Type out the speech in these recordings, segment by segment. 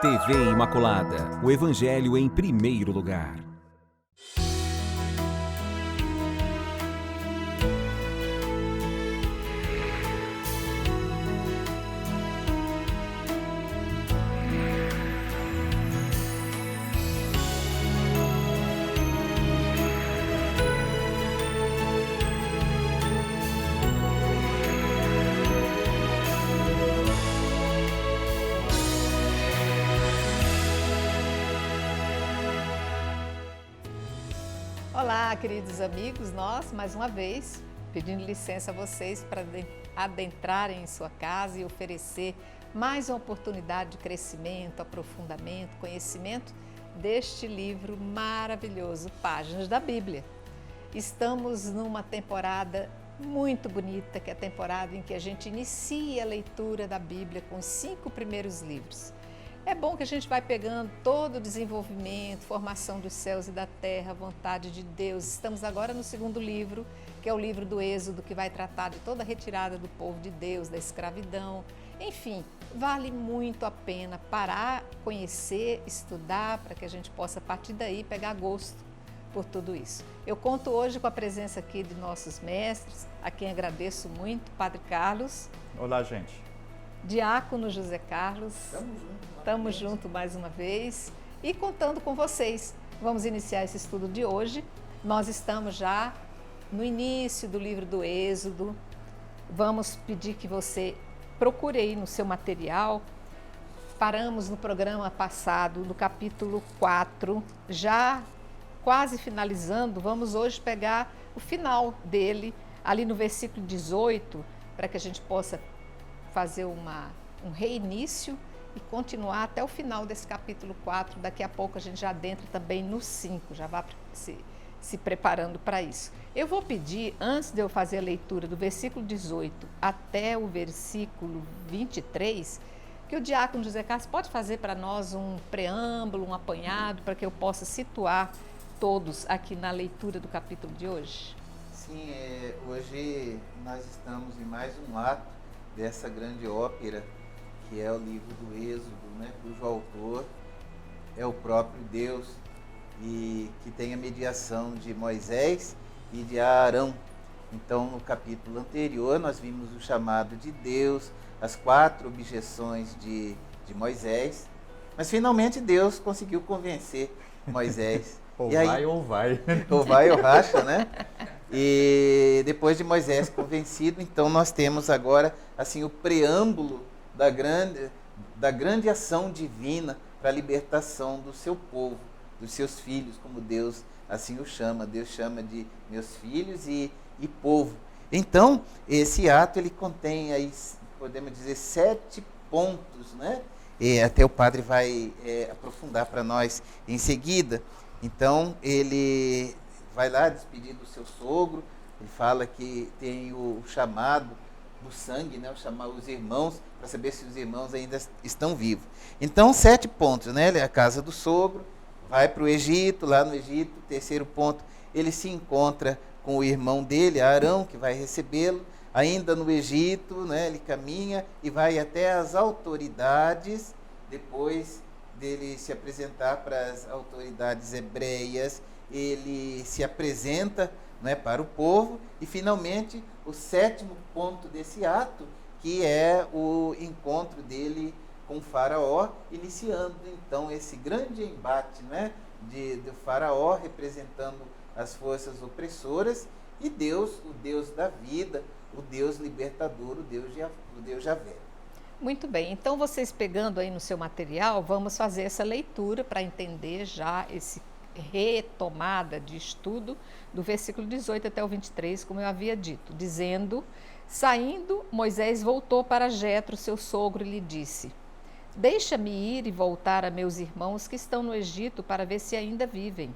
TV Imaculada, o Evangelho em primeiro lugar. Olá, queridos amigos, nós, mais uma vez, pedindo licença a vocês para adentrarem em sua casa e oferecer mais uma oportunidade de crescimento, aprofundamento, conhecimento deste livro maravilhoso, Páginas da Bíblia. Estamos numa temporada muito bonita, que é a temporada em que a gente inicia a leitura da Bíblia com os 5 primeiros livros. É bom que a gente vai pegando todo o desenvolvimento, formação dos céus e da terra, a vontade de Deus. Estamos agora no 2º livro, que é o livro do Êxodo, que vai tratar de toda a retirada do povo de Deus, da escravidão. Enfim, vale muito a pena parar, conhecer, estudar, para que a gente possa, a partir daí, pegar gosto por tudo isso. Eu conto hoje com a presença aqui de nossos mestres, a quem agradeço muito, Padre Carlos. Olá, gente. Diácono José Carlos, estamos juntos mais uma vez e contando com vocês. Vamos iniciar esse estudo de hoje. Nós estamos já no início do livro do Êxodo. Vamos pedir que você procure aí no seu material. Paramos no programa passado, no capítulo 4, já quase finalizando. Vamos hoje pegar o final dele, ali no versículo 18, para que a gente possa fazer um reinício e continuar até o final desse capítulo 4. Daqui a pouco a gente já adentra também no 5, já vai se preparando para isso. Eu vou pedir, antes de eu fazer a leitura do versículo 18 até o versículo 23, que o diácono José Carlos pode fazer para nós um preâmbulo, um apanhado, para que eu possa situar todos aqui na leitura do capítulo de hoje. Sim, hoje nós estamos em mais um ato dessa grande ópera, que é o livro do Êxodo, né, cujo autor é o próprio Deus e que tem a mediação de Moisés e de Arão. Então, no capítulo anterior, nós vimos o chamado de Deus, as 4 objeções de Moisés, mas finalmente Deus conseguiu convencer Moisés. Ou e aí, vai ou vai. Ou vai ou racha, né? E depois de Moisés convencido, então nós temos agora assim o preâmbulo da grande ação divina para a libertação do seu povo, dos seus filhos, como Deus assim o chama. Deus chama de meus filhos e povo. Então, esse ato ele contém aí, podemos dizer, 7 pontos, né? E até o padre vai aprofundar para nós em seguida. Então, ele vai lá despedir do seu sogro, ele fala que tem o chamado do sangue, né? Chamar os irmãos, para saber se os irmãos ainda estão vivos. Então, 7 pontos, né? Ele é a casa do sogro, vai para o Egito, lá no Egito, 3º ponto, ele se encontra com o irmão dele, Arão, que vai recebê-lo, ainda no Egito, né? Ele caminha e vai até as autoridades, depois dele se apresentar para as autoridades hebreias, ele se apresenta, né, para o povo e finalmente o 7º ponto desse ato, que é o encontro dele com o faraó, iniciando então esse grande embate, né, do faraó representando as forças opressoras e Deus, o Deus da vida, o Deus libertador, o Deus Javé. Muito bem, então vocês pegando aí no seu material, vamos fazer essa leitura para entender já esse retomada de estudo do versículo 18 até o 23, como eu havia dito, dizendo: saindo, Moisés voltou para Jetro, seu sogro, e lhe disse: deixa-me ir e voltar a meus irmãos que estão no Egito para ver se ainda vivem.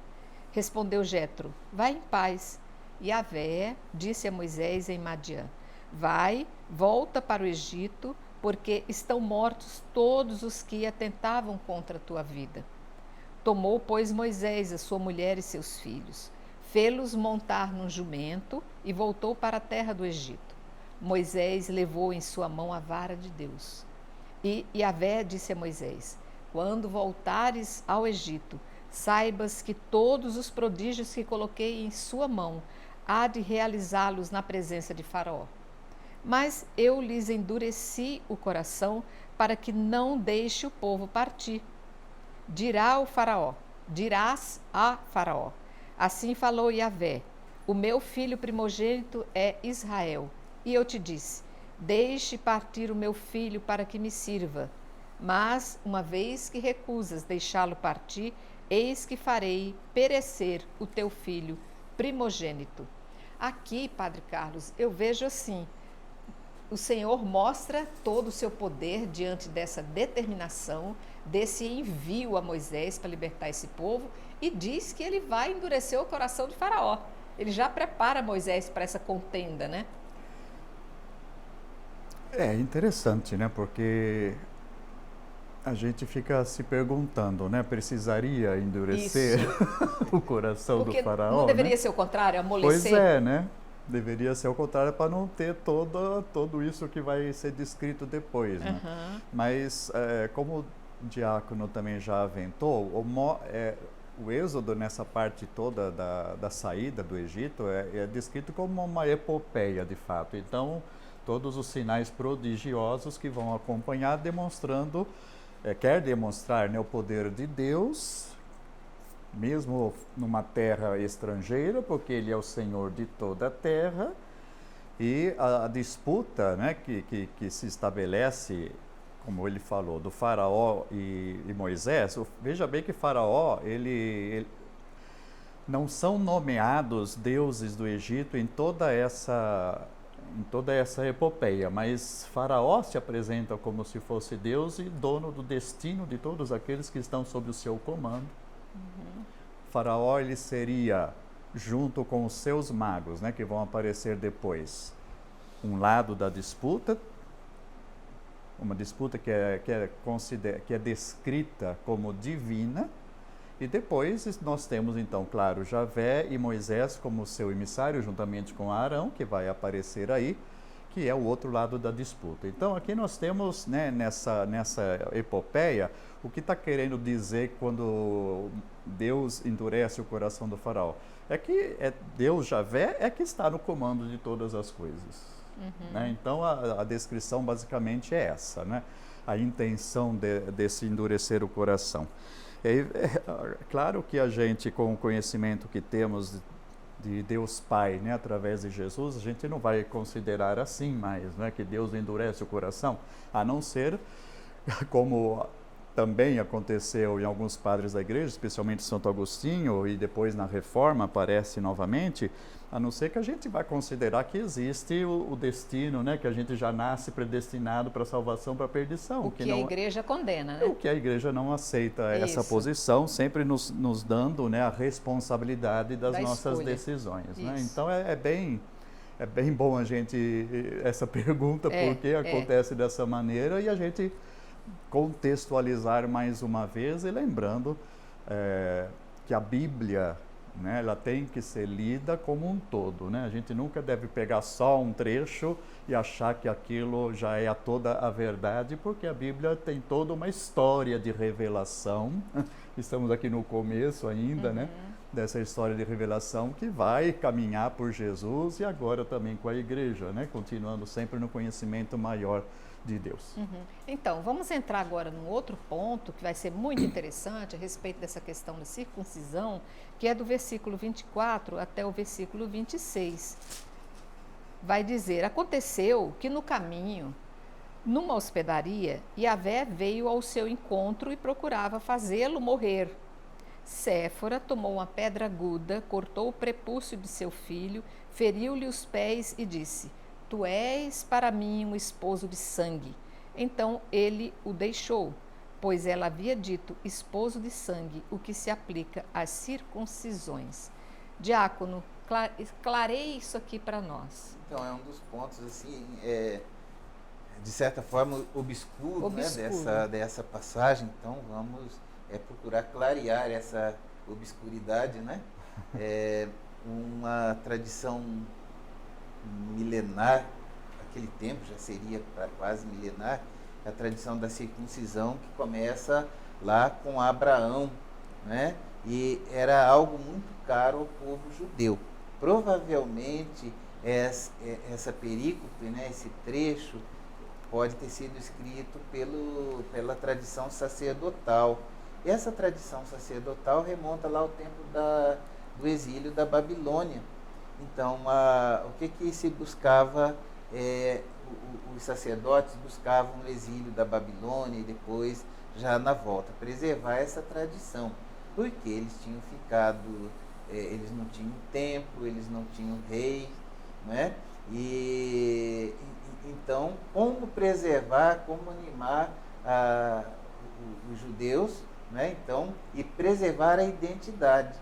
Respondeu Jetro: vai em paz. E Yahvé disse a Moisés em Madiã: vai, volta para o Egito, porque estão mortos todos os que atentavam contra a tua vida. Tomou, pois, Moisés a sua mulher e seus filhos, fê-los montar num jumento e voltou para a terra do Egito. Moisés levou em sua mão a vara de Deus. E Yahvé disse a Moisés: quando voltares ao Egito, saibas que todos os prodígios que coloquei em sua mão, há de realizá-los na presença de Faraó. Mas eu lhes endureci o coração para que não deixe o povo partir. Dirás a Faraó, assim falou Yahvé, o meu filho primogênito é Israel. E eu te disse, deixe partir o meu filho para que me sirva. Mas, uma vez que recusas deixá-lo partir, eis que farei perecer o teu filho primogênito. Aqui, Padre Carlos, eu vejo assim, o Senhor mostra todo o seu poder diante dessa determinação, desse envio a Moisés para libertar esse povo, e diz que ele vai endurecer o coração de Faraó. Ele já prepara Moisés para essa contenda, né? É interessante, né? Porque a gente fica se perguntando, né? Precisaria endurecer o coração Porque do faraó, não deveria né? ser o contrário, amolecer? Pois é, né? Deveria ser o contrário para não ter tudo isso que vai ser descrito depois, né? Mas, como o diácono também já aventou, o êxodo nessa parte toda da saída do Egito é descrito como uma epopeia, de fato. Então, todos os sinais prodigiosos que vão acompanhar, demonstrando, quer demonstrar, né, o poder de Deus, mesmo numa terra estrangeira, porque Ele é o Senhor de toda a terra, e a disputa, né, que se estabelece, como ele falou, do faraó e Moisés. Veja bem que faraó, ele não são nomeados deuses do Egito em toda essa epopeia, mas faraó se apresenta como se fosse Deus e dono do destino de todos aqueles que estão sob o seu comando. Faraó, ele seria, junto com os seus magos, né, que vão aparecer depois, um lado da disputa, uma disputa que é descrita como divina, e depois nós temos então, claro, Javé e Moisés como seu emissário, juntamente com Arão, que vai aparecer aí, que é o outro lado da disputa. Então aqui nós temos, né, nessa epopeia, o que está querendo dizer quando Deus endurece o coração do faraó. É que Deus, Javé, é que está no comando de todas as coisas. Né? Então a descrição basicamente é essa, né? A intenção desse endurecer o coração. Claro que a gente, com o conhecimento que temos de Deus Pai, né, através de Jesus, a gente não vai considerar assim mais, né, que Deus endurece o coração, a não ser, como também aconteceu em alguns padres da igreja, especialmente Santo Agostinho, e depois na Reforma aparece novamente, a não ser que a gente vai considerar que existe o destino, né, que a gente já nasce predestinado para a salvação, para a perdição. O que a igreja condena, né? O que a igreja não aceita essa posição, sempre nos dando, né, a responsabilidade das nossas decisões. Né? Então é bem bom a gente, essa pergunta, por que acontece dessa maneira, e a gente contextualizar mais uma vez, e lembrando que a Bíblia, né, ela tem que ser lida como um todo, né? A gente nunca deve pegar só um trecho e achar que aquilo já é toda a verdade, porque a Bíblia tem toda uma história de revelação. Estamos aqui no começo ainda, né, dessa história de revelação que vai caminhar por Jesus e agora também com a igreja, né, continuando sempre no conhecimento maior de Deus. Então, vamos entrar agora num outro ponto que vai ser muito interessante a respeito dessa questão da circuncisão, que é do versículo 24 até o versículo 26. Vai dizer: aconteceu que no caminho, numa hospedaria, Yahvé veio ao seu encontro e procurava fazê-lo morrer. Séfora tomou uma pedra aguda, cortou o prepúcio de seu filho, feriu-lhe os pés e disse: tu és para mim um esposo de sangue. Então ele o deixou, pois ela havia dito esposo de sangue, o que se aplica às circuncisões. Diácono, clareie isso aqui para nós. Então, é um dos pontos, assim, de certa forma, obscuro. Né, dessa passagem. Então, vamos procurar clarear essa obscuridade, né? Uma tradição milenar, aquele tempo já seria quase milenar, a tradição da circuncisão que começa lá com Abraão, né? E era algo muito caro ao povo judeu. Provavelmente essa perícope, né, esse trecho, pode ter sido escrito pela tradição sacerdotal. E essa tradição sacerdotal remonta lá ao tempo do exílio da Babilônia. Então, o que se buscava, os sacerdotes buscavam no exílio da Babilônia e depois já na volta, preservar essa tradição, porque eles tinham ficado, eles não tinham templo, eles não tinham rei, né? E então, como preservar, como animar os judeus, né? Então, e preservar a identidade.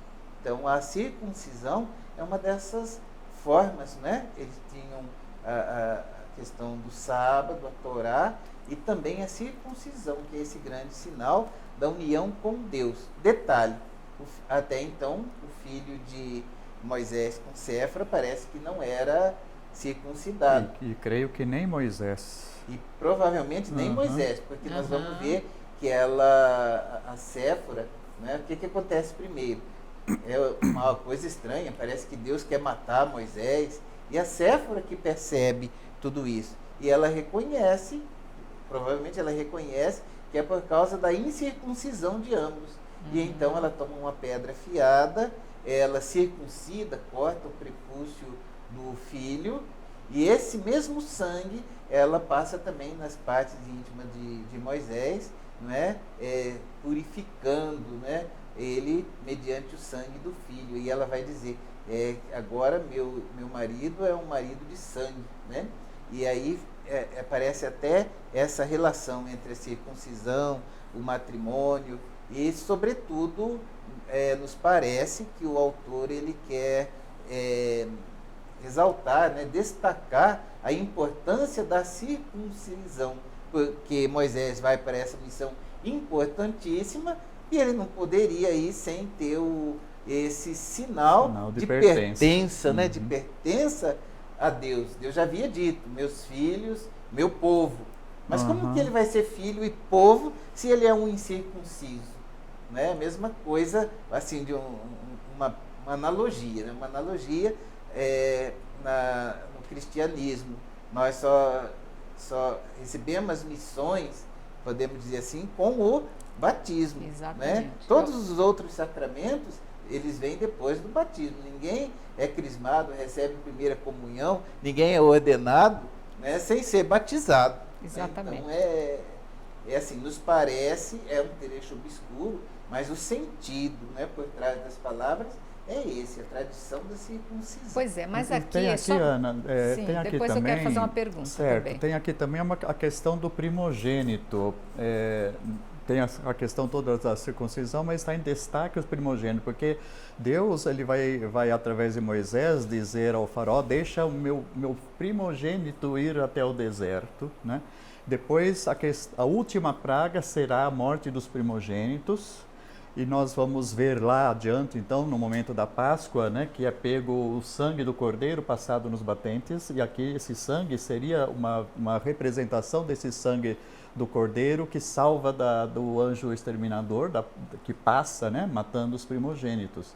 Então, a circuncisão é uma dessas formas, né? Eles tinham a questão do sábado, a Torá, e também a circuncisão, que é esse grande sinal da união com Deus. Detalhe, até então, o filho de Moisés com Séfora parece que não era circuncidado. E creio que nem Moisés. E provavelmente nem Moisés, porque nós vamos ver que a Séfora, né, o que acontece primeiro? É uma coisa estranha, parece que Deus quer matar Moisés, e a Séfora que percebe tudo isso. E ela reconhece, provavelmente ela reconhece que é por causa da incircuncisão de ambos. E então ela toma uma pedra afiada, ela circuncida, corta o prepúcio do filho, e esse mesmo sangue ela passa também nas partes íntimas de Moisés, não é? Purificando, né? Ele mediante o sangue do filho. E ela vai dizer, agora meu marido é um marido de sangue, né? E aí aparece até essa relação entre a circuncisão, o matrimônio, e sobretudo nos parece que o autor ele quer exaltar, né, destacar a importância da circuncisão, porque Moisés vai para essa missão importantíssima e ele não poderia ir sem ter esse sinal de pertença, né, de pertença a Deus. Deus já havia dito, meus filhos, meu povo. Mas como que ele vai ser filho e povo se ele é um incircunciso? Né? A mesma coisa, assim, de uma analogia, né? Uma analogia no cristianismo. Nós só recebemos as missões, podemos dizer assim, com o batismo. Exatamente. Né? Todos os outros sacramentos, eles vêm depois do batismo. Ninguém é crismado, recebe primeira comunhão, ninguém é ordenado, né, sem ser batizado. Exatamente. Né? Então, assim, nos parece, é um trecho obscuro, mas o sentido, né, por trás das palavras é esse, a tradição da circuncisão. Pois é, mas aqui tem é aqui, só... Ana, Sim, tem aqui depois também, eu quero fazer uma pergunta certo, também. Tem aqui também a questão do primogênito. Tem a questão toda da circuncisão, mas está em destaque os primogênitos, porque Deus ele vai através de Moisés dizer ao faraó, deixa o meu primogênito ir até o deserto, né? Depois a última praga será a morte dos primogênitos, e nós vamos ver lá adiante, então, no momento da Páscoa, né, que é pego o sangue do cordeiro passado nos batentes, e aqui esse sangue seria uma representação desse sangue do cordeiro que salva do anjo exterminador, que passa, né, matando os primogênitos.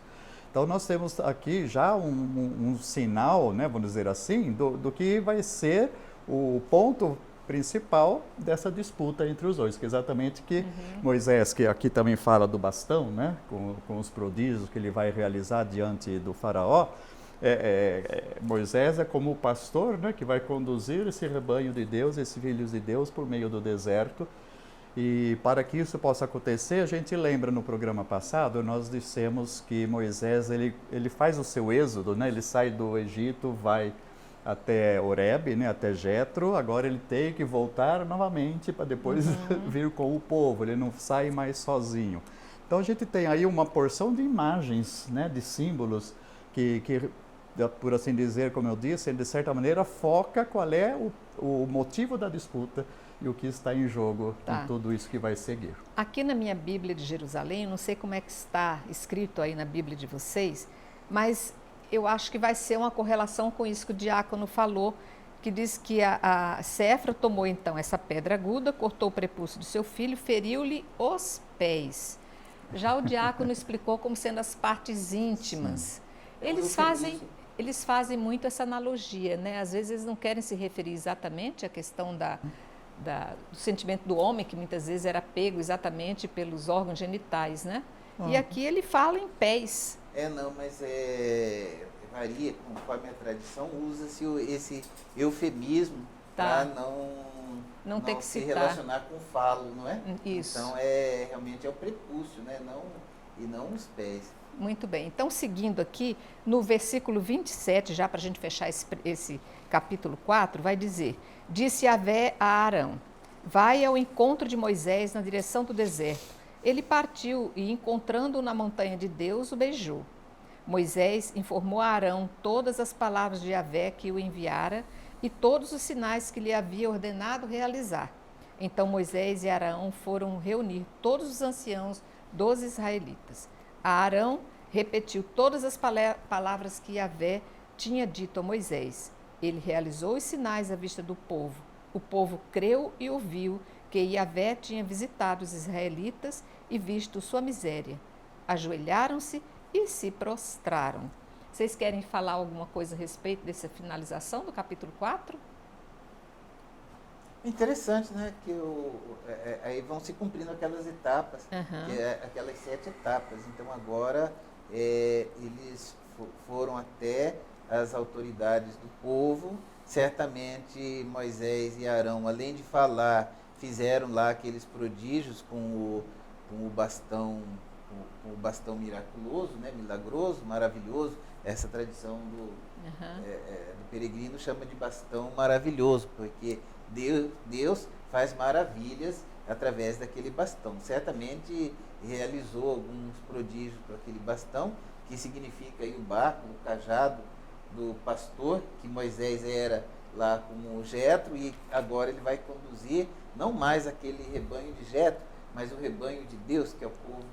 Então nós temos aqui já um sinal, né, vamos dizer assim, do que vai ser o ponto principal dessa disputa entre os dois, que é exatamente que Moisés, que aqui também fala do bastão, né, com os prodígios que ele vai realizar diante do faraó, Moisés é como o pastor, né, que vai conduzir esse rebanho de Deus, esses filhos de Deus por meio do deserto. E para que isso possa acontecer, a gente lembra no programa passado, nós dissemos que Moisés ele faz o seu êxodo, né, ele sai do Egito, vai até Horebe, né, até Jetro, agora ele tem que voltar novamente para depois vir com o povo, ele não sai mais sozinho. Então a gente tem aí uma porção de imagens, né, de símbolos que, por assim dizer, como eu disse, de certa maneira foca qual é o motivo da disputa e o que está em jogo em tudo isso que vai seguir. Aqui na minha Bíblia de Jerusalém, não sei como é que está escrito aí na Bíblia de vocês, mas eu acho que vai ser uma correlação com isso que o diácono falou, que diz que a Séfora tomou então essa pedra aguda, cortou o prepúcio do seu filho, feriu-lhe os pés. Já o diácono explicou como sendo as partes íntimas. Eles fazem muito essa analogia, né? Às vezes eles não querem se referir exatamente à questão do sentimento do homem, que muitas vezes era pego exatamente pelos órgãos genitais, né? E aqui ele fala em pés. Mas varia, conforme a tradição, usa-se esse eufemismo para não ter que se citar. relacionar com o falo, não é? Isso. Então, realmente é o prepúcio, né? E não os pés. Muito bem. Então, seguindo aqui, no versículo 27, já para a gente fechar esse capítulo 4, vai dizer: Disse Yahvé a Arão: Vai ao encontro de Moisés na direção do deserto. Ele partiu e, encontrando-o na montanha de Deus, o beijou. Moisés informou a Arão todas as palavras de Yahvé que o enviara e todos os sinais que lhe havia ordenado realizar. Então Moisés e Arão foram reunir todos os anciãos dos israelitas. Arão repetiu todas as palavras que Yahvé tinha dito a Moisés. Ele realizou os sinais à vista do povo. O povo creu e ouviu que Yahvé tinha visitado os israelitas e visto sua miséria. Ajoelharam-se e se prostraram. Vocês querem falar alguma coisa a respeito dessa finalização do capítulo 4? Interessante, né? Que aí vão se cumprindo aquelas etapas, aquelas 7 etapas. Então agora eles foram até as autoridades do povo. Certamente Moisés e Arão, além de falar, fizeram lá aqueles prodígios com o bastão miraculoso, né? Milagroso, maravilhoso. Essa tradição do peregrino chama de bastão maravilhoso, porque Deus faz maravilhas através daquele bastão. Certamente realizou alguns prodígios com aquele bastão, que significa aí o barco, o cajado do pastor, que Moisés era lá como Jetro, e agora ele vai conduzir não mais aquele rebanho de Jetro, mas o rebanho de Deus, que é o povo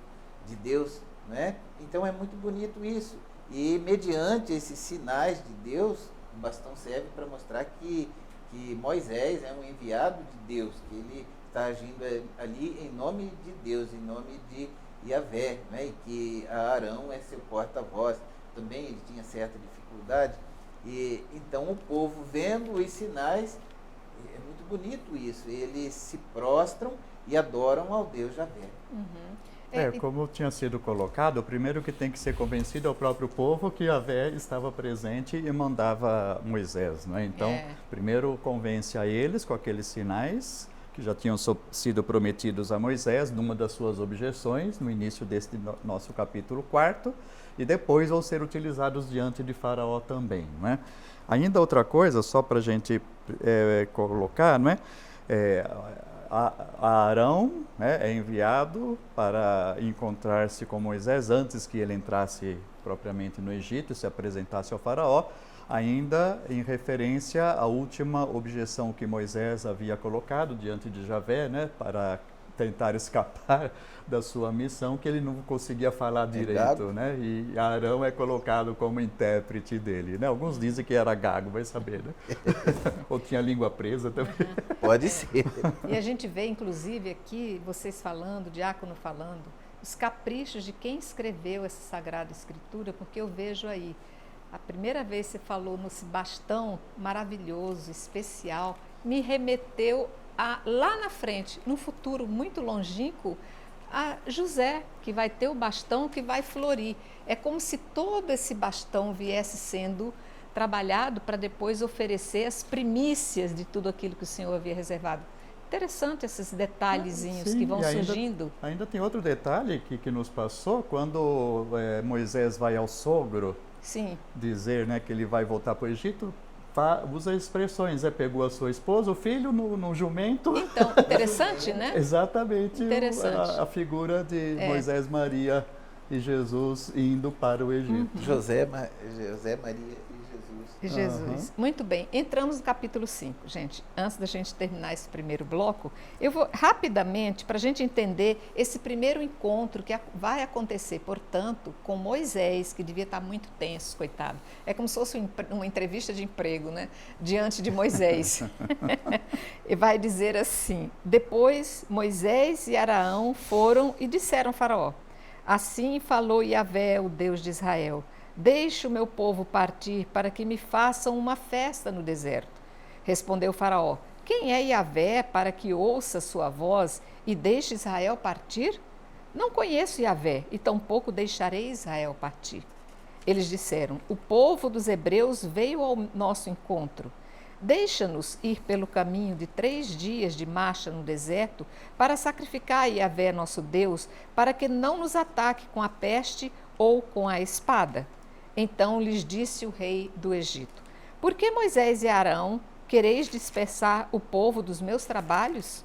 de Deus, né? Então é muito bonito isso. E mediante esses sinais de Deus, o bastão serve para mostrar que Moisés é um enviado de Deus, que ele está agindo ali em nome de Deus, em nome de Yahvé, né? E que Arão é seu porta-voz. Também ele tinha certa dificuldade. E então o povo, vendo os sinais, é muito bonito isso, eles se prostram e adoram ao Deus Yahvé. Como tinha sido colocado, o primeiro que tem que ser convencido é o próprio povo que Yahvé estava presente e mandava Moisés, né? Então, primeiro convence a eles com aqueles sinais que já tinham sido prometidos a Moisés, numa das suas objeções, no início deste nosso capítulo 4, e depois vão ser utilizados diante de Faraó também, né? Ainda outra coisa, só para a gente colocar, não é? Arão, né, é enviado para encontrar-se com Moisés antes que ele entrasse propriamente no Egito e se apresentasse ao faraó, ainda em referência à última objeção que Moisés havia colocado diante de Yahvé, né, para tentar escapar da sua missão, que ele não conseguia falar direito, né? E Arão é colocado como intérprete dele, né? Alguns dizem que era gago, vai saber, né? Ou tinha a língua presa também. Pode ser. E a gente vê, inclusive, aqui, vocês falando, o diácono falando, os caprichos de quem escreveu essa Sagrada Escritura, porque eu vejo aí, a primeira vez que você falou nesse bastão maravilhoso, especial, me remeteu lá na frente, num futuro muito longínquo, a José, que vai ter o bastão que vai florir. É como se todo esse bastão viesse sendo trabalhado para depois oferecer as primícias de tudo aquilo que o Senhor havia reservado. Interessante esses detalhezinhos que vão surgindo. Ainda tem outro detalhe que nos passou, quando Moisés vai ao sogro dizer, né, que ele vai voltar para o Egito, usa expressões, pegou a sua esposa, o filho no jumento. Então, interessante, né? Exatamente, a figura de Moisés, Maria e Jesus indo para o Egito. José, Maria e Jesus. Jesus. Muito bem, entramos no capítulo 5, gente. Antes da gente terminar esse primeiro bloco, eu vou rapidamente, para a gente entender esse primeiro encontro que vai acontecer, portanto, com Moisés, que devia estar muito tenso, coitado. É como se fosse uma entrevista de emprego, né? Diante de Moisés. E vai dizer assim: depois Moisés e Araão foram e disseram a Faraó: assim falou Yahvé, o Deus de Israel: deixe o meu povo partir para que me façam uma festa no deserto. Respondeu Faraó: quem é Yahvé para que ouça sua voz e deixe Israel partir? Não conheço Yahvé e tampouco deixarei Israel partir. Eles disseram: o povo dos hebreus veio ao nosso encontro. Deixa-nos ir pelo caminho de 3 dias de marcha no deserto para sacrificar a Yahvé, nosso Deus, para que não nos ataque com a peste ou com a espada. Então lhes disse o rei do Egito: por que Moisés e Arão quereis dispersar o povo dos meus trabalhos?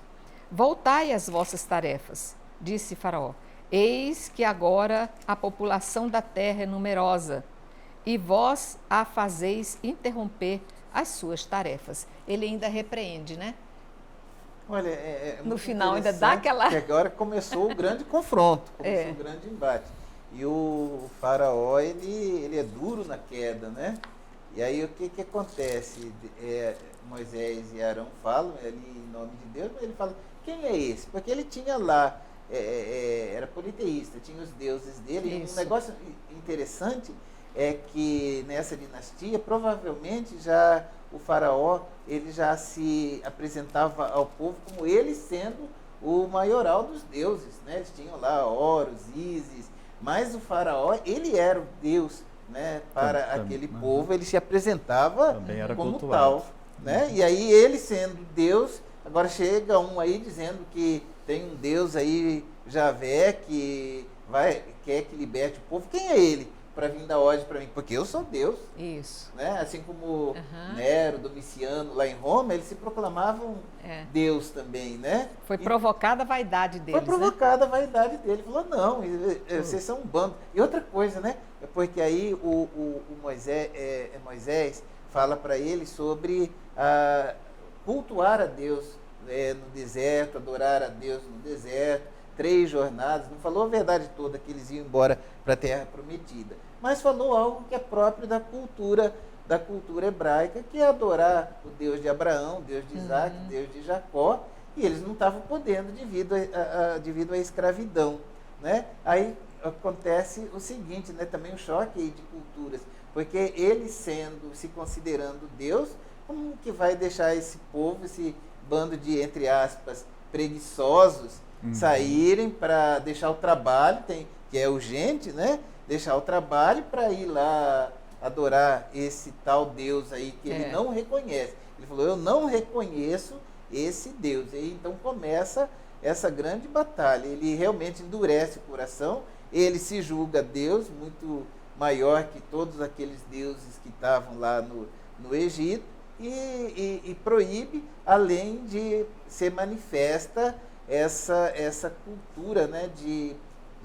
Voltai às vossas tarefas, disse Faraó. Eis que agora a população da terra é numerosa, e vós a fazeis interromper as suas tarefas. Ele ainda repreende, né? Olha, no final ainda dá aquela... Que agora começou o grande confronto, começou o grande embate. E o Faraó, ele é duro na queda, né? E aí o que acontece? Moisés e Arão falam ali em nome de Deus, mas ele fala: quem é esse? Porque ele tinha lá, era politeísta, tinha os deuses dele. Isso. E um negócio interessante é que nessa dinastia, provavelmente já o Faraó, ele já se apresentava ao povo como ele sendo o maioral dos deuses, né? Eles tinham lá Horus, Ísis, mas o Faraó, ele era o Deus, né? Para aquele povo, ele se apresentava como cultuado. Tal, né? E aí ele sendo Deus, agora chega um aí dizendo que tem um Deus aí, Javé, que quer que liberte o povo. Quem é ele para vir dar ordem para mim? Porque eu sou Deus. Isso. Né? Assim como Nero, Domiciano, lá em Roma, eles se proclamavam Deus também, né? Foi provocada a vaidade deles. Foi provocada a vaidade dele. Ele falou: não, vocês são um bando. E outra coisa, né? Porque aí o Moisés fala para ele sobre cultuar a Deus no deserto, adorar a Deus no deserto, 3 jornadas. Não falou a verdade toda que eles iam embora para a terra prometida, mas falou algo que é próprio da cultura hebraica, que é adorar o Deus de Abraão, Deus de Isaac, Deus de Jacó, e eles não estavam podendo devido à escravidão, né? Aí acontece o seguinte, né? Também um choque aí de culturas, porque ele se considerando Deus, como que vai deixar esse povo, esse bando de, entre aspas, preguiçosos, saírem para deixar o trabalho, que é urgente, né? Deixar o trabalho para ir lá adorar esse tal Deus aí que ele não reconhece. Ele falou: eu não reconheço esse Deus. E então começa essa grande batalha. Ele realmente endurece o coração, ele se julga Deus, muito maior que todos aqueles deuses que estavam lá no Egito, e proíbe, além de ser manifesta essa cultura, né,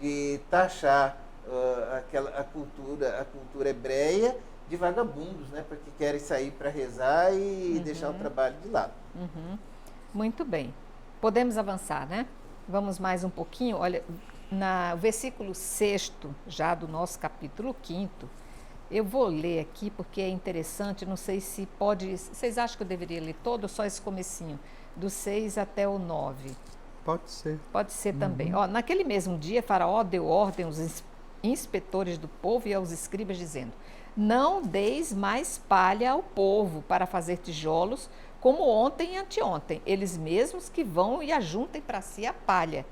de taxar a cultura hebreia de vagabundos, né, porque querem sair para rezar e deixar o trabalho de lado. Muito bem. Podemos avançar, né? Vamos mais um pouquinho. Olha, no versículo 6 já do nosso capítulo 5, eu vou ler aqui porque é interessante, não sei se pode... Vocês acham que eu deveria ler todo ou só esse comecinho? Do 6 até o 9. Pode ser. Pode ser também. Ó, naquele mesmo dia, Faraó deu ordem aos inspetores do povo e aos escribas, dizendo: não deis mais palha ao povo para fazer tijolos, como ontem e anteontem, eles mesmos que vão e ajuntem para si a palha.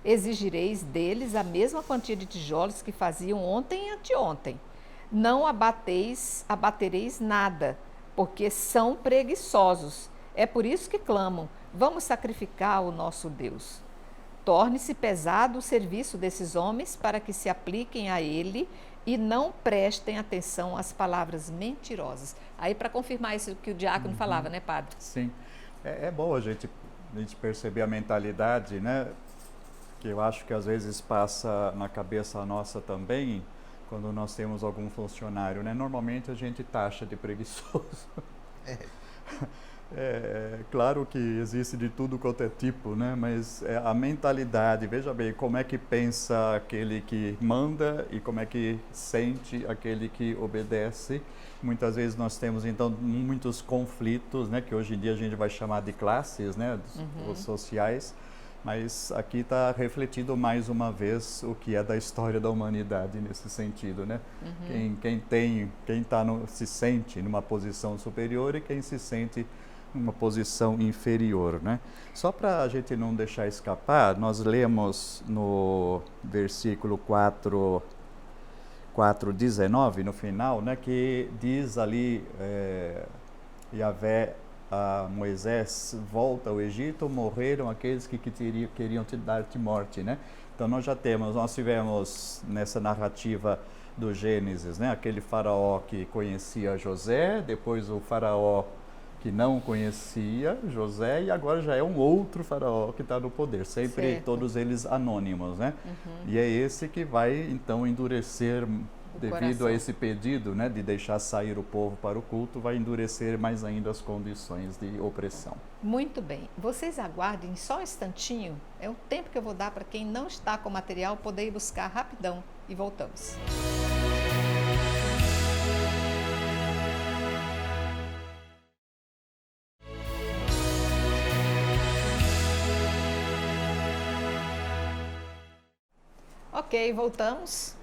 Exigireis deles a mesma quantia de tijolos que faziam ontem e anteontem. Não abatereis nada, porque são preguiçosos. É por isso que clamam: vamos sacrificar o nosso Deus. Torne-se pesado o serviço desses homens para que se apliquem a ele e não prestem atenção às palavras mentirosas. Aí, para confirmar isso que o diácono falava, né, padre? Sim. É bom a gente perceber a mentalidade, né? Que eu acho que às vezes passa na cabeça nossa também, quando nós temos algum funcionário, né? Normalmente a gente taxa de preguiçoso. Claro que existe de tudo quanto é tipo, né? Mas a mentalidade, veja bem, como é que pensa aquele que manda e como é que sente aquele que obedece. Muitas vezes nós temos, então, muitos conflitos, né? Que hoje em dia a gente vai chamar de classes, né? Os sociais. Mas aqui está refletido mais uma vez o que é da história da humanidade nesse sentido, né? Quem se sente numa posição superior e quem se sente numa posição inferior, né? Só para a gente não deixar escapar, nós lemos no versículo 4:19 no final, né? Que diz ali, Yahvé a Moisés: volta ao Egito, morreram aqueles que queriam te dar-te morte, né? Então nós tivemos nessa narrativa do Gênesis, né? Aquele faraó que conhecia José, depois o faraó que não conhecia José, e agora já é um outro faraó que está no poder, sempre todos eles anônimos, né? E é esse que vai então endurecer, devido a esse pedido, né, de deixar sair o povo para o culto, vai endurecer mais ainda as condições de opressão. Muito bem. Vocês aguardem só um instantinho. É o tempo que eu vou dar para quem não está com material poder ir buscar rapidão e voltamos. Ok, voltamos.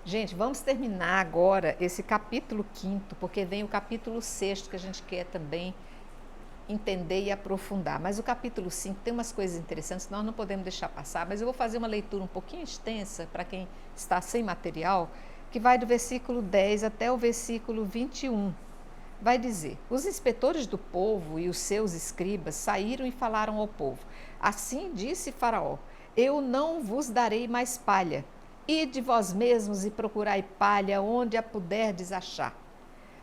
Gente, vamos terminar agora esse capítulo 5º, porque vem o capítulo 6º que a gente quer também entender e aprofundar. Mas o capítulo 5 tem umas coisas interessantes que nós não podemos deixar passar, mas eu vou fazer uma leitura um pouquinho extensa para quem está sem material, que vai do versículo 10 até o versículo 21. Vai dizer: os inspetores do povo e os seus escribas saíram e falaram ao povo. Assim disse Faraó: eu não vos darei mais palha. Ide vós mesmos e procurai palha onde a puderdes achar,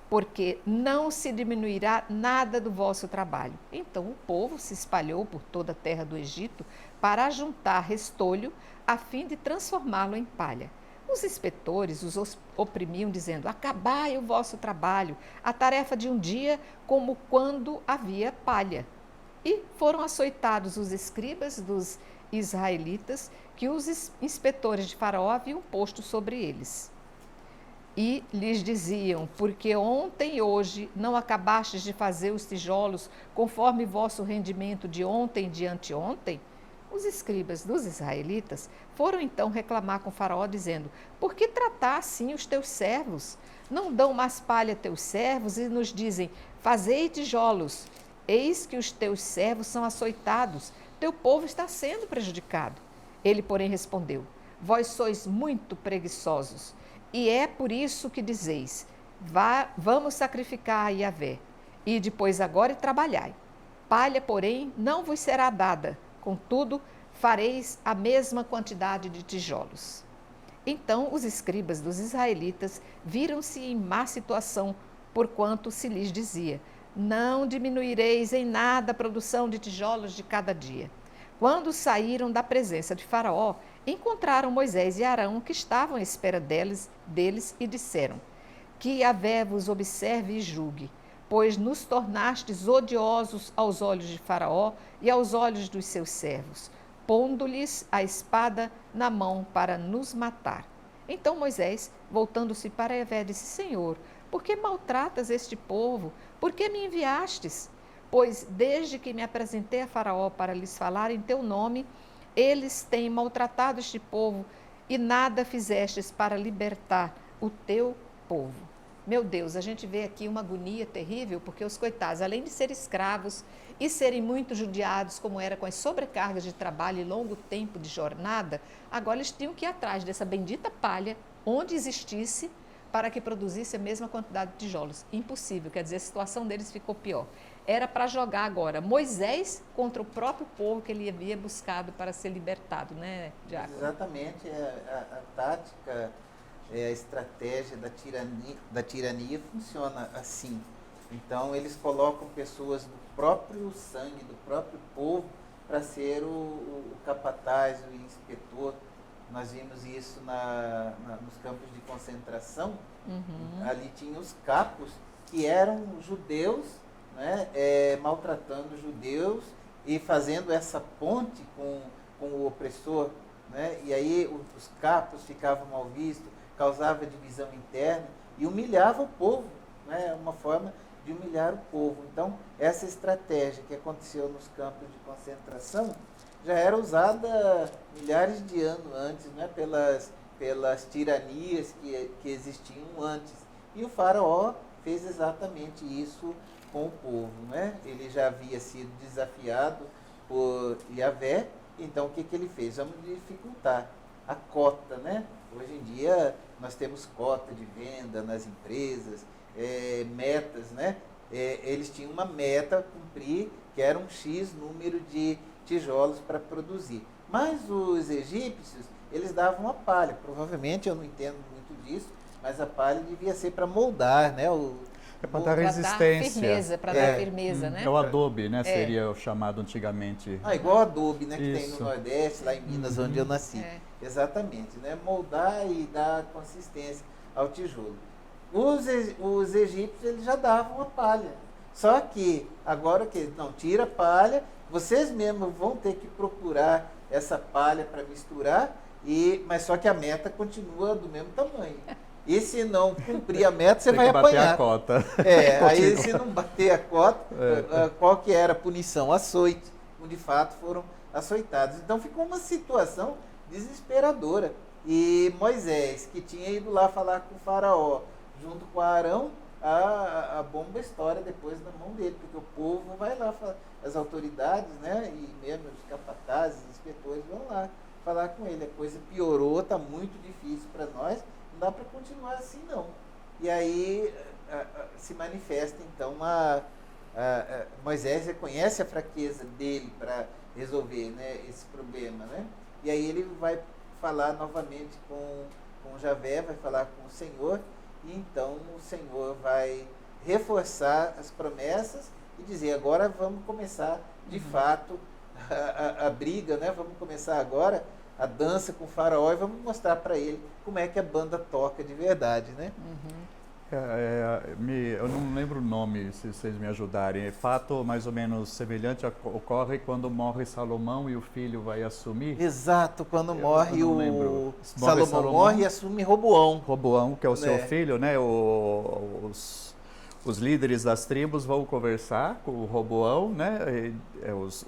porque não se diminuirá nada do vosso trabalho. Então o povo se espalhou por toda a terra do Egito para ajuntar restolho, a fim de transformá-lo em palha. Os inspetores os oprimiam, dizendo: acabai o vosso trabalho, a tarefa de um dia, como quando havia palha. E foram açoitados os escribas dos israelitas, que os inspetores de Faraó haviam posto sobre eles. E lhes diziam: porque ontem e hoje não acabastes de fazer os tijolos conforme vosso rendimento de ontem e de anteontem? Os escribas dos israelitas foram então reclamar com Faraó, dizendo: por que tratar assim os teus servos? Não dão mais palha a teus servos e nos dizem: fazei tijolos. Eis que os teus servos são açoitados, teu povo está sendo prejudicado. Ele, porém, respondeu: vós sois muito preguiçosos, e é por isso que dizeis: vamos sacrificar a Yahvé, e depois agora e trabalhai. Palha, porém, não vos será dada, contudo, fareis a mesma quantidade de tijolos. Então os escribas dos israelitas viram-se em má situação, porquanto se lhes dizia: não diminuireis em nada a produção de tijolos de cada dia. Quando saíram da presença de Faraó, encontraram Moisés e Arão, que estavam à espera deles e disseram: que Yahvé vos observe e julgue, pois nos tornastes odiosos aos olhos de Faraó e aos olhos dos seus servos, pondo-lhes a espada na mão para nos matar. Então Moisés, voltando-se para Yahvé, disse: Senhor, por que maltratas este povo? Por que me enviastes? Pois desde que me apresentei a Faraó para lhes falar em teu nome, eles têm maltratado este povo e nada fizestes para libertar o teu povo. Meu Deus, a gente vê aqui uma agonia terrível, porque os coitados, além de serem escravos e serem muito judiados, como era com as sobrecargas de trabalho e longo tempo de jornada, agora eles tinham que ir atrás dessa bendita palha, onde existisse, para que produzisse a mesma quantidade de tijolos. Impossível, quer dizer, a situação deles ficou pior. Era para jogar agora Moisés contra o próprio povo que ele havia buscado para ser libertado, né, Diácono? Exatamente, a tática, a estratégia da tirania funciona assim. Então, eles colocam pessoas do próprio sangue, do próprio povo, para ser o capataz, o inspetor nós vimos isso nos campos de concentração. Ali tinha os capos, que eram judeus, né, maltratando judeus e fazendo essa ponte com o opressor, né? E aí os capos ficavam mal vistos, causava divisão interna e humilhava o povo, né? Uma forma de humilhar o povo. Então, essa estratégia que aconteceu nos campos de concentração já era usada milhares de anos antes, né? pelas tiranias que existiam antes. E o faraó fez exatamente isso com o povo, né? Ele já havia sido desafiado por Yahvé, então o que ele fez? Vamos dificultar a cota, né? Hoje em dia nós temos cota de venda nas empresas, metas, né? Eles tinham uma meta a cumprir, que era um X número de tijolos para produzir. Mas os egípcios, eles davam a palha. Provavelmente, eu não entendo muito disso, mas a palha devia ser para moldar, né? Para dar resistência. Para dar firmeza, né? É o adobe, né? Seria o chamado antigamente. Igual adobe, né? Que Isso. tem no Nordeste, lá em Minas, onde eu nasci. Exatamente, né? Moldar e dar consistência ao tijolo. Os egípcios, eles já davam a palha. Só que, agora que não tira a palha, vocês mesmos vão ter que procurar essa palha para misturar, mas só que a meta continua do mesmo tamanho. E se não cumprir a meta, você vai apanhar. Bater a cota. Aí se não bater a cota, qual que era a punição? Açoite, onde de fato foram açoitados. Então ficou uma situação desesperadora. E Moisés, que tinha ido lá falar com o faraó, junto com Arão, a bomba estoura depois na mão dele, porque o povo vai lá, as autoridades, né, e mesmo os capatazes, os inspetores vão lá falar com ele. A coisa piorou, está muito difícil para nós, não dá para continuar assim não. E aí se manifesta então Moisés reconhece a fraqueza dele para resolver, né, esse problema, né? E aí ele vai falar novamente com Javé, vai falar com o Senhor, e então o Senhor vai reforçar as promessas e dizer, agora vamos começar de fato a briga, né? Vamos começar agora a dança com o faraó e vamos mostrar para ele como é que a banda toca de verdade, né? Eu não lembro o nome, se vocês me ajudarem. Fato mais ou menos semelhante ocorre quando morre Salomão e o filho vai assumir. Exato, quando morre Salomão morre e assume Roboão. Roboão, que é o seu filho, né? Os líderes das tribos vão conversar com o Roboão, né?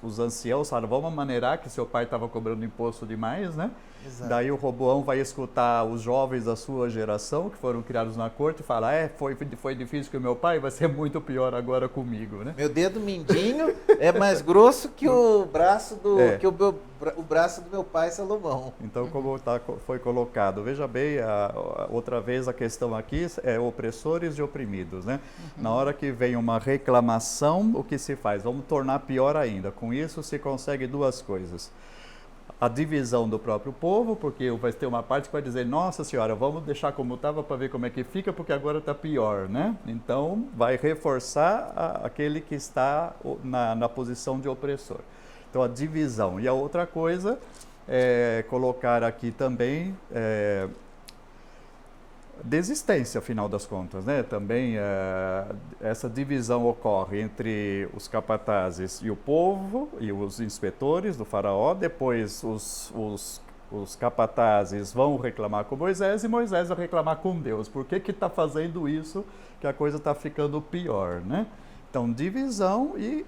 Os anciãos falaram, vamos maneirar que seu pai estava cobrando imposto demais, né? Exato. Daí o Roboão vai escutar os jovens da sua geração, que foram criados na corte, e fala, foi difícil com o meu pai, vai ser muito pior agora comigo, né? Meu dedo mindinho é mais grosso que o braço o braço do meu pai Salomão. Então, como foi colocado, veja bem, outra vez a questão aqui é opressores e oprimidos, né? Na hora que vem uma reclamação, o que se faz? Vamos tornar pior ainda. Com isso se consegue duas coisas. A divisão do próprio povo, porque vai ter uma parte que vai dizer, nossa senhora, vamos deixar como estava para ver como é que fica, porque agora está pior, né? Então, vai reforçar aquele que está na posição de opressor. Então, a divisão. E a outra coisa é colocar aqui também desistência, afinal das contas, né? Também essa divisão ocorre entre os capatazes e o povo e os inspetores do faraó. Depois os capatazes vão reclamar com Moisés e Moisés vai reclamar com Deus. Por que está fazendo isso que a coisa está ficando pior, né? Então, divisão e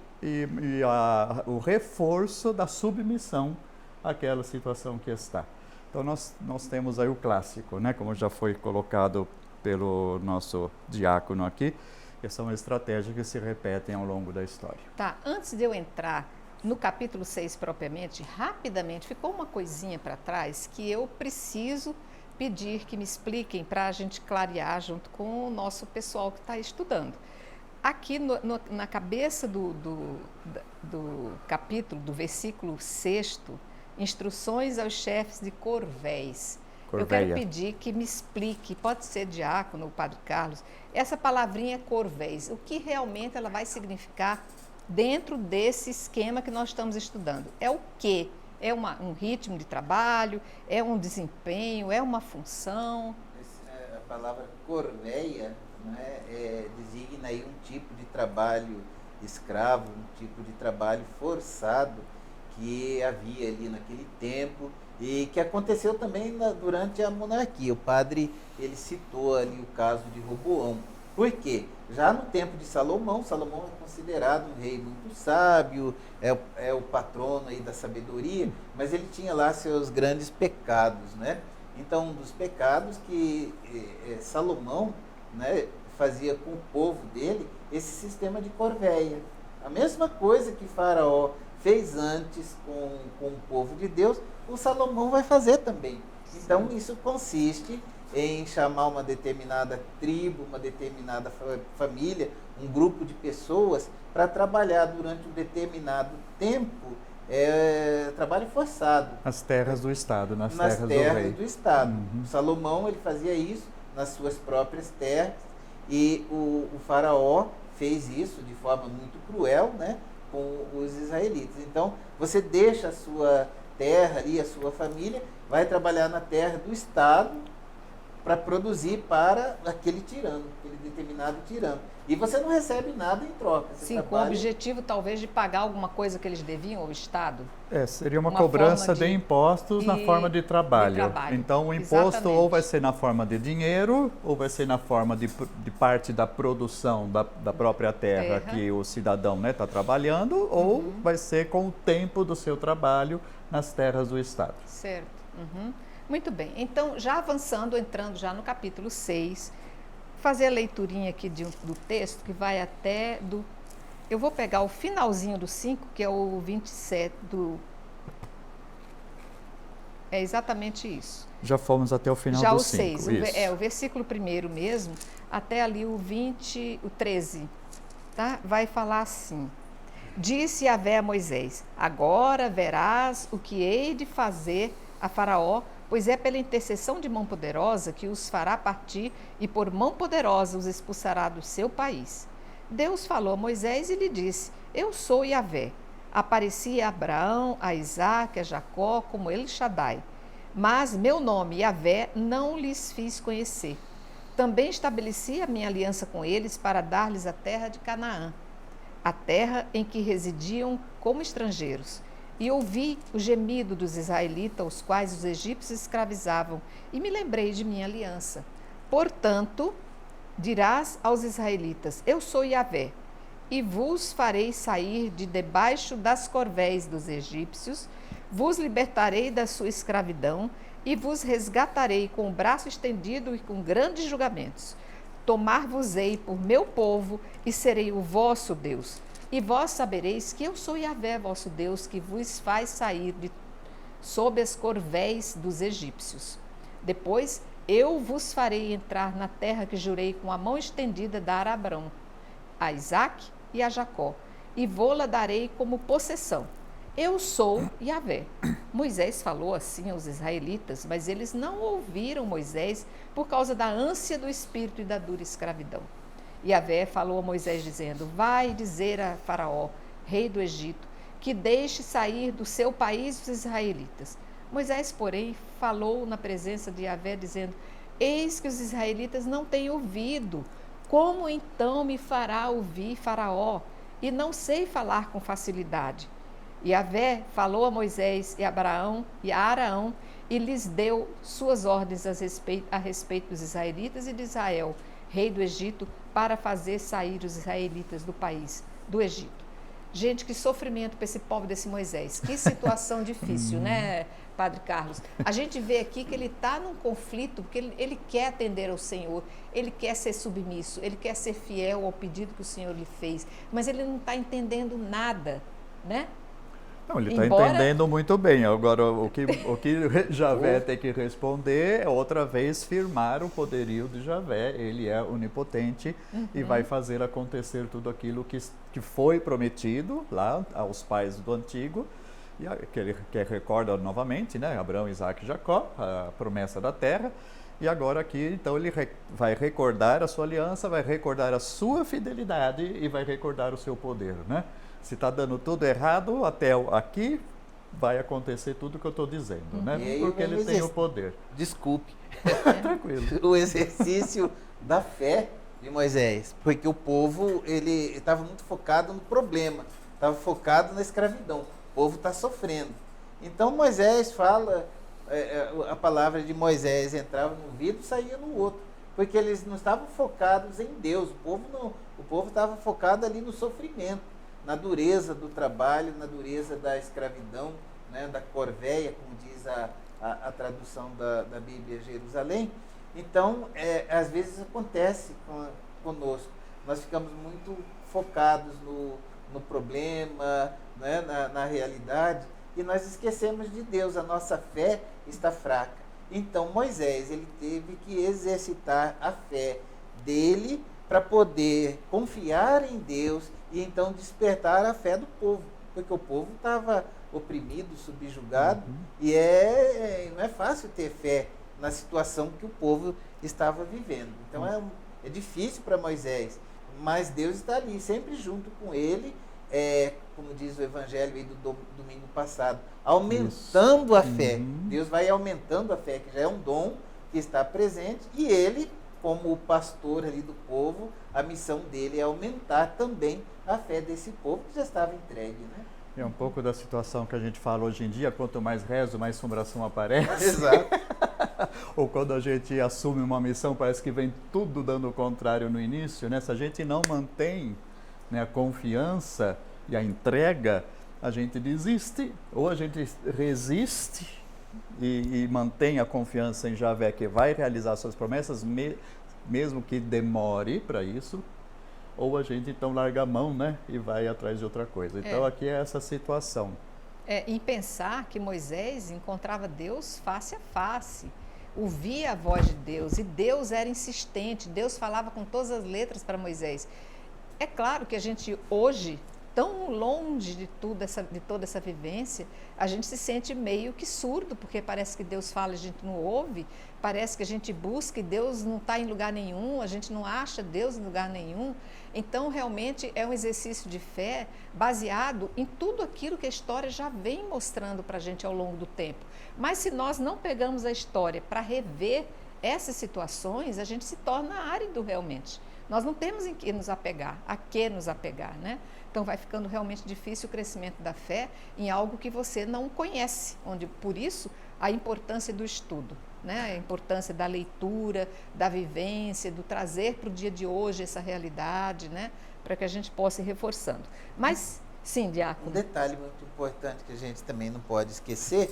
o reforço da submissão àquela situação que está. Então, nós temos aí o clássico, né? Como já foi colocado pelo nosso diácono aqui, que são estratégias que se repetem ao longo da história. Tá, antes de eu entrar no capítulo 6 propriamente, rapidamente, ficou uma coisinha para trás que eu preciso pedir que me expliquem para a gente clarear junto com o nosso pessoal que está estudando. Aqui na cabeça do capítulo, do versículo 6º, instruções aos chefes de corvéis. Eu quero pedir que me explique, pode ser diácono ou padre Carlos, essa palavrinha corvéis, o que realmente ela vai significar dentro desse esquema que nós estamos estudando. É o que É um ritmo de trabalho? É um desempenho? É uma função? A palavra corveia, né, designa aí um tipo de trabalho escravo, um tipo de trabalho forçado que havia ali naquele tempo e que aconteceu também durante a monarquia. O padre, ele citou ali o caso de Roboão. Por quê? Já no tempo de Salomão, Salomão é considerado um rei muito sábio, é o patrono aí da sabedoria, mas ele tinha lá seus grandes pecados, né? Então, um dos pecados que Salomão, né, fazia com o povo dele, esse sistema de corveia. A mesma coisa que Faraó fez antes com o povo de Deus, o Salomão vai fazer também. Então, isso consiste em chamar uma determinada tribo, uma determinada família, um grupo de pessoas para trabalhar durante um determinado tempo, trabalho forçado. As terras do Estado, nas terras do Estado. Salomão, ele fazia isso nas suas próprias terras e o faraó fez isso de forma muito cruel, né, com os israelitas. Então, você deixa a sua terra e a sua família, vai trabalhar na terra do Estado para produzir para aquele tirano, aquele determinado tirano. E você não recebe nada em troca. Você Sim, com o objetivo talvez de pagar alguma coisa que eles deviam ao Estado. Seria uma cobrança de impostos na forma de trabalho. Então, o imposto Exatamente. ou vai ser na forma de dinheiro, ou vai ser na forma de parte da produção da própria terra que o cidadão está trabalhando, ou vai ser com o tempo do seu trabalho nas terras do Estado. Certo. Muito bem. Então, já avançando, entrando já no capítulo 6, fazer a leiturinha aqui do texto que vai até do... Eu vou pegar o finalzinho do 5, que é o 27 do... É exatamente isso. Já fomos até o final já do o 5. 6, o versículo 1 mesmo, até ali o 13, tá? Vai falar assim: Disse Yahvé a Moisés: Agora verás o que hei de fazer a Faraó, pois é pela intercessão de mão poderosa que os fará partir e por mão poderosa os expulsará do seu país. Deus falou a Moisés e lhe disse: Eu sou Yahvé. Apareci a Abraão, a Isaque, a Jacó, como El Shaddai. Mas meu nome, Yahvé, não lhes fiz conhecer. Também estabeleci a minha aliança com eles para dar-lhes a terra de Canaã, a terra em que residiam como estrangeiros. E ouvi o gemido dos israelitas, os quais os egípcios escravizavam, e me lembrei de minha aliança. Portanto, dirás aos israelitas: Eu sou Yahvé, e vos farei sair de debaixo das corvéis dos egípcios, vos libertarei da sua escravidão, e vos resgatarei com o braço estendido e com grandes julgamentos. Tomar-vos-ei por meu povo, e serei o vosso Deus. E vós sabereis que eu sou Yahvé, vosso Deus, que vos faz sair sob as corvéis dos egípcios. Depois eu vos farei entrar na terra que jurei com a mão estendida dar a Abrão, a Isaque e a Jacó, e vô-la darei como possessão. Eu sou Yahvé. Moisés falou assim aos israelitas, mas eles não ouviram Moisés por causa da ânsia do espírito e da dura escravidão. Yahvé falou a Moisés dizendo: Vai dizer a Faraó, rei do Egito, que deixe sair do seu país os israelitas. Moisés, porém, falou na presença de Yahvé dizendo: Eis que os israelitas não têm ouvido. Como então me fará ouvir Faraó? E não sei falar com facilidade. Yahvé falou a Moisés e a Abraão e a Araão e lhes deu suas ordens a respeito dos israelitas e de Israel, rei do Egito, para fazer sair os israelitas do país, do Egito. Gente, que sofrimento para esse povo desse Moisés. Que situação difícil, né, Padre Carlos? A gente vê aqui que ele está num conflito, porque ele quer atender ao Senhor, ele quer ser submisso, ele quer ser fiel ao pedido que o Senhor lhe fez, mas ele não está entendendo nada, né? Não, ele está entendendo muito bem. Agora, o que Yahvé tem que responder é outra vez firmar o poderio de Yahvé. Ele é onipotente e vai fazer acontecer tudo aquilo que foi prometido lá aos pais do Antigo, e que recorda novamente, né? Abraão, Isaque e Jacó, a promessa da terra. E agora aqui, então, ele vai recordar a sua aliança, vai recordar a sua fidelidade e vai recordar o seu poder, né? Se está dando tudo errado até aqui, vai acontecer tudo o que eu estou dizendo, né? E aí Porque ele tem o exercício. poder. Desculpe. Tranquilo. O exercício da fé de Moisés, porque o povo ele estava muito focado no problema, estava focado na escravidão. O povo está sofrendo. Então Moisés fala, a palavra de Moisés entrava num ouvido e saía no outro, porque eles não estavam focados em Deus. O povo estava focado ali no sofrimento, na dureza do trabalho, na dureza da escravidão, né, da corvéia, como diz a tradução da Bíblia Jerusalém. Então, às vezes acontece conosco. Nós ficamos muito focados no problema, né, na realidade, e nós esquecemos de Deus. A nossa fé está fraca. Então, Moisés ele teve que exercitar a fé dele para poder confiar em Deus e então despertar a fé do povo, porque o povo estava oprimido, subjugado, e não é fácil ter fé na situação que o povo estava vivendo. Então é difícil para Moisés, mas Deus está ali, sempre junto com ele, como diz o evangelho aí do domingo passado, aumentando a fé. Deus vai aumentando a fé, que já é um dom que está presente, e ele, como o pastor ali do povo, a missão dele é aumentar também a fé desse povo que já estava entregue, né? É um pouco da situação que a gente fala hoje em dia, quanto mais rezo, mais assombração aparece. Exato. Ou quando a gente assume uma missão, parece que vem tudo dando o contrário no início, né? Se a gente não mantém, né, a confiança e a entrega, a gente desiste, ou a gente resiste e mantém a confiança em Javé, que vai realizar suas promessas, mesmo que demore para isso, ou a gente então larga a mão, né, e vai atrás de outra coisa. Então aqui é essa situação. Em pensar que Moisés encontrava Deus face a face, ouvia a voz de Deus, e Deus era insistente, Deus falava com todas as letras para Moisés. É claro que a gente hoje, tão longe de toda essa vivência, a gente se sente meio que surdo, porque parece que Deus fala e a gente não ouve, parece que a gente busca e Deus não está em lugar nenhum, a gente não acha Deus em lugar nenhum. Então, realmente, é um exercício de fé baseado em tudo aquilo que a história já vem mostrando para a gente ao longo do tempo. Mas se nós não pegamos a história para rever essas situações, a gente se torna árido realmente. Nós não temos em que nos apegar, né? Então vai ficando realmente difícil o crescimento da fé em algo que você não conhece, por isso a importância do estudo, né? A importância da leitura, da vivência, do trazer para o dia de hoje essa realidade, né? Para que a gente possa ir reforçando. Mas, sim, Diácono. Um detalhe muito importante que a gente também não pode esquecer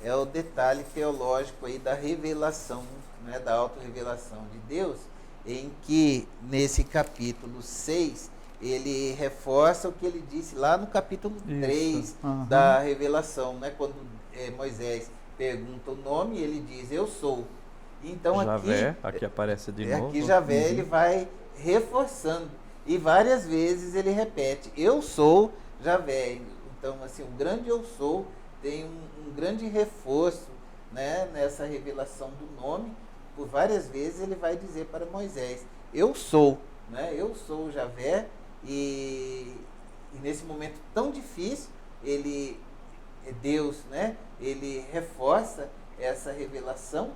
é o detalhe teológico aí da revelação, né? Da autorrevelação de Deus, em que nesse capítulo 6 ele reforça o que ele disse lá no capítulo 3 da revelação, né? Quando Moisés pergunta o nome, ele diz, eu sou. Então Javé, aqui aparece de novo. Aqui Javé, ele vai reforçando, e várias vezes ele repete, eu sou Javé. Então, assim, o grande eu sou tem um grande reforço, né, nessa revelação do nome. Por várias vezes ele vai dizer para Moisés, eu sou, né? Eu sou Javé. E nesse momento tão difícil, Deus, né, ele reforça essa revelação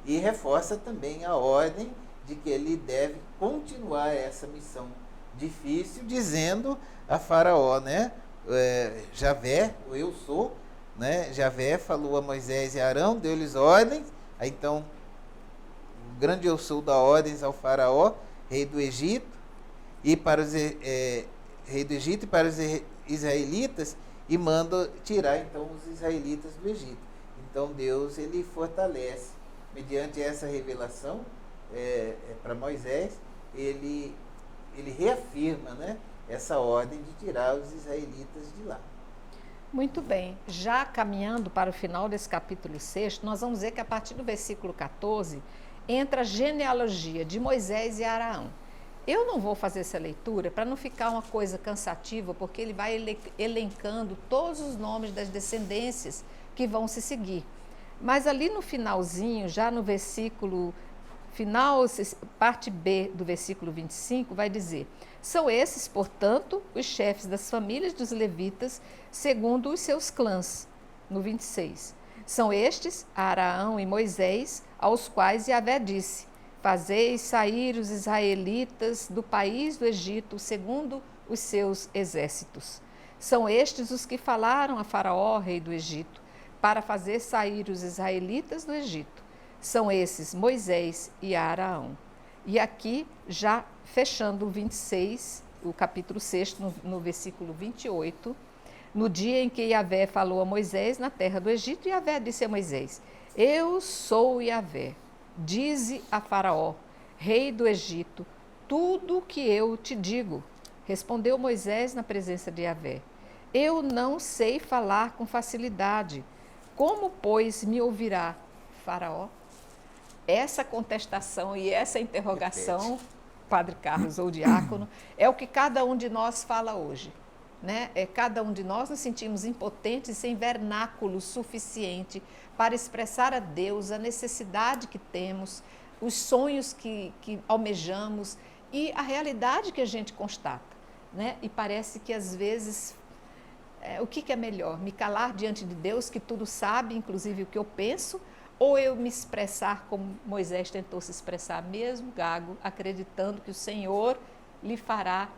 e reforça também a ordem de que ele deve continuar essa missão difícil, dizendo a Faraó, né, Javé, o eu sou, né, Javé falou a Moisés e Arão, deu-lhes ordens, aí então o grande eu sou dá ordens ao Faraó, rei do Egito, e para os rei do Egito e para os israelitas, e manda tirar então os israelitas do Egito. Então Deus ele fortalece, mediante essa revelação para Moisés, ele reafirma, né, essa ordem de tirar os israelitas de lá. Muito bem, já caminhando para o final desse capítulo 6, nós vamos ver que a partir do versículo 14 entra a genealogia de Moisés e Arão. Eu não vou fazer essa leitura para não ficar uma coisa cansativa, porque ele vai elencando todos os nomes das descendências que vão se seguir. Mas ali no finalzinho, já no versículo final, parte B do versículo 25, vai dizer, são esses, portanto, os chefes das famílias dos levitas, segundo os seus clãs, no 26. São estes, Arão e Moisés, aos quais Yahvé disse: Fazei sair os israelitas do país do Egito segundo os seus exércitos. São estes os que falaram a Faraó, rei do Egito, para fazer sair os israelitas do Egito. São esses Moisés e Arão. E aqui, já fechando o 26, o capítulo 6, no versículo 28, no dia em que Yahvé falou a Moisés na terra do Egito, Yahvé disse a Moisés: Eu sou Yahvé, dize a Faraó, rei do Egito, tudo o que eu te digo. Respondeu Moisés na presença de Yahvé: Eu não sei falar com facilidade. Como, pois, me ouvirá Faraó? Essa contestação e essa interrogação, Padre Carlos ou diácono, é o que cada um de nós fala hoje. Né? Cada um de nós nos sentimos impotentes, sem vernáculo suficiente para expressar a Deus a necessidade que temos, os sonhos que almejamos e a realidade que a gente constata. Né? E parece que às vezes, o que é melhor? Me calar diante de Deus, que tudo sabe, inclusive o que eu penso, ou eu me expressar como Moisés tentou se expressar, mesmo gago, acreditando que o Senhor lhe fará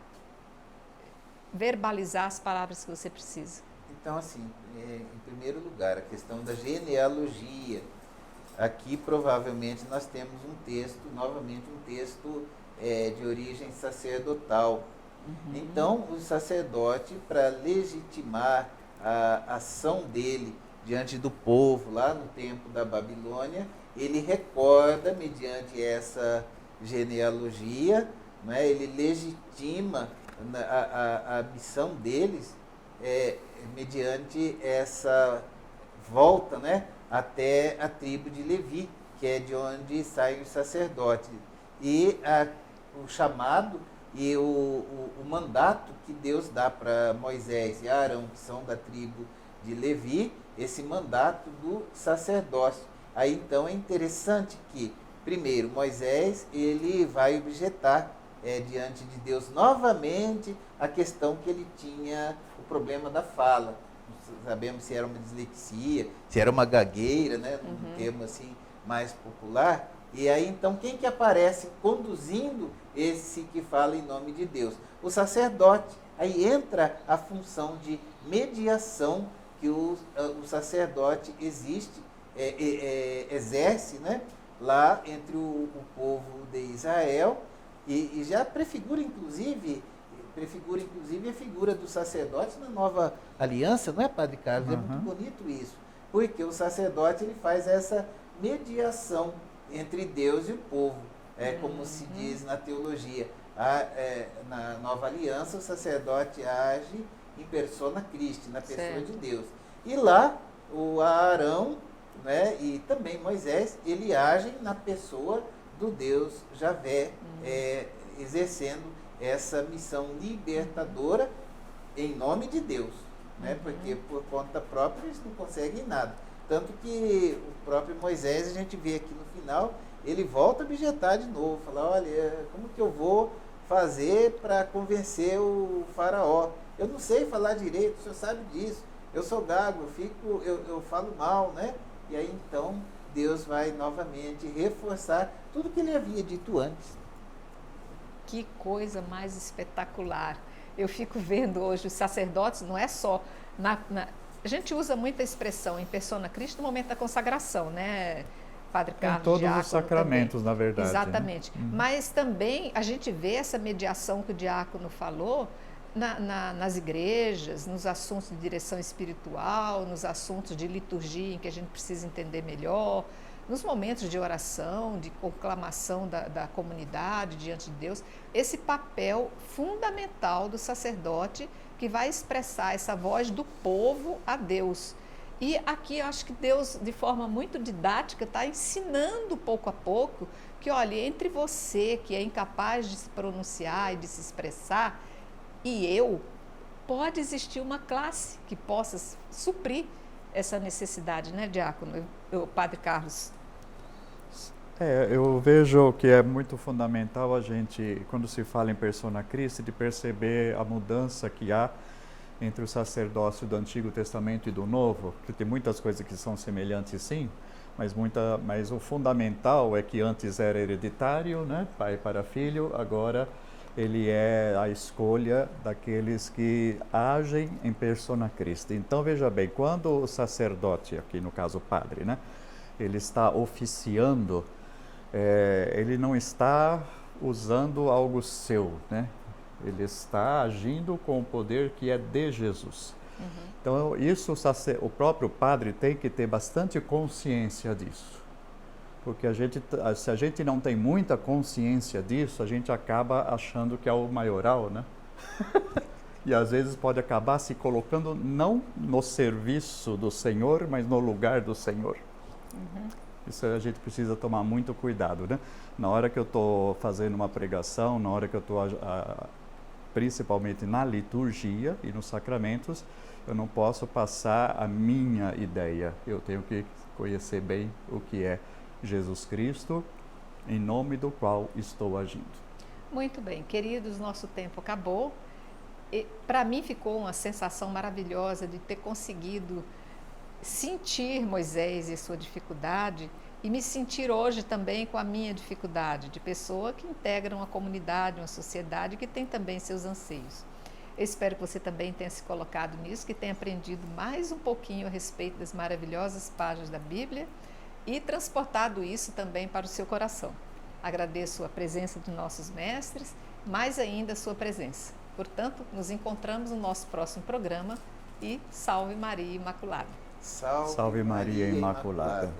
verbalizar as palavras que você precisa? Então, assim, em primeiro lugar, a questão da genealogia. Aqui, provavelmente, nós temos um texto, novamente um texto de origem sacerdotal. Então, o sacerdote, para legitimar a ação dele diante do povo, lá no tempo da Babilônia, ele recorda, mediante essa genealogia, né, ele legitima a missão deles mediante essa volta, né, até a tribo de Levi, que é de onde saem os sacerdotes. E o chamado e o mandato que Deus dá para Moisés e Arão, que são da tribo de Levi, esse mandato do sacerdócio. Aí então é interessante que, primeiro, Moisés ele vai objetar diante de Deus novamente a questão que ele tinha, o problema da fala. Não sabemos se era uma dislexia, se era uma gagueira, né, um termo assim mais popular. E aí então quem que aparece conduzindo esse que fala em nome de Deus? O sacerdote. Aí entra a função de mediação que o sacerdote exerce, né, lá entre o povo de Israel e já prefigura inclusive a figura do sacerdote na nova aliança, não é, Padre Carlos? É muito bonito isso, porque o sacerdote ele faz essa mediação entre Deus e o povo, como se diz na teologia. Na nova aliança, o sacerdote age em persona Christi, na pessoa de Deus. E lá, o Arão, né, e também Moisés, ele agem na pessoa do Deus Javé, exercendo essa missão libertadora em nome de Deus, né, porque por conta própria eles não conseguem nada. Tanto que o próprio Moisés, a gente vê aqui no final, ele volta a objetar de novo, falar, olha, como que eu vou fazer para convencer o faraó? Eu não sei falar direito, o senhor sabe disso, eu sou gago, eu falo mal, né? E aí então Deus vai novamente reforçar tudo que ele havia dito antes. Que coisa mais espetacular. Eu fico vendo hoje os sacerdotes, não é só a gente usa muita expressão em persona Cristo no momento da consagração, né, Padre Carlos? Em todos os sacramentos, também. Na verdade. Exatamente. Né? Mas também a gente vê essa mediação que o diácono falou nas igrejas, nos assuntos de direção espiritual, nos assuntos de liturgia em que a gente precisa entender melhor, nos momentos de oração, de conclamação da comunidade diante de Deus, esse papel fundamental do sacerdote que vai expressar essa voz do povo a Deus. E aqui eu acho que Deus, de forma muito didática, está ensinando pouco a pouco que, olha, entre você que é incapaz de se pronunciar e de se expressar e eu, pode existir uma classe que possa suprir essa necessidade, né, diácono? Padre Carlos. Eu vejo que é muito fundamental a gente, quando se fala em persona Christi, de perceber a mudança que há entre o sacerdócio do Antigo Testamento e do Novo, que tem muitas coisas que são semelhantes, sim, mas o fundamental é que antes era hereditário, né? Pai para filho, agora ele é a escolha daqueles que agem em persona Christi. Então, veja bem, quando o sacerdote, aqui no caso o padre, né? Ele está oficiando, ele não está usando algo seu, né? Ele está agindo com o poder que é de Jesus. Então, isso o próprio padre tem que ter bastante consciência disso. Porque se a gente não tem muita consciência disso, a gente acaba achando que é o maioral, né? E às vezes pode acabar se colocando não no serviço do Senhor, mas no lugar do Senhor. Isso a gente precisa tomar muito cuidado, né? Na hora que eu estou fazendo uma pregação, na hora que eu estou principalmente na liturgia e nos sacramentos, eu não posso passar a minha ideia. Eu tenho que conhecer bem o que é Jesus Cristo, em nome do qual estou agindo. Muito bem, queridos, nosso tempo acabou. Para mim ficou uma sensação maravilhosa de ter conseguido sentir Moisés e sua dificuldade e me sentir hoje também com a minha dificuldade, de pessoa que integra uma comunidade, uma sociedade que tem também seus anseios. Eu espero que você também tenha se colocado nisso, que tenha aprendido mais um pouquinho a respeito das maravilhosas páginas da Bíblia e transportado isso também para o seu coração. Agradeço a presença de nossos mestres, mais ainda a sua presença. Portanto, nos encontramos no nosso próximo programa e salve Maria Imaculada. Salve Maria Imaculada.